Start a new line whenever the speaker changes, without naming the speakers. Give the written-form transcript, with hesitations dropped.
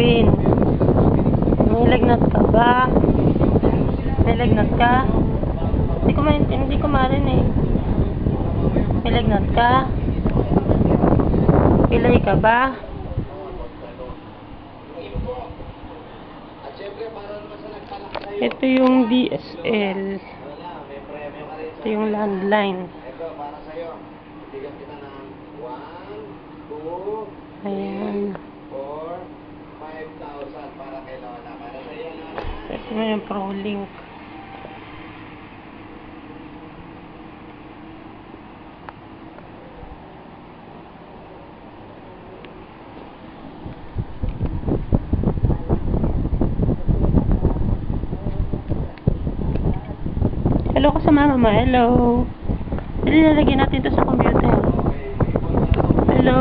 gawin? May lagnat ka ba? May lagnat ka? Hindi ko marinig. May lagnat ka? Pilay ka ba? Ito yung DSL. Ito yung landline. Ayan. Ito na yung ProLink. Hello ka sa mama. Hello. Dali, lalagyan natin ito sa computer. Hello.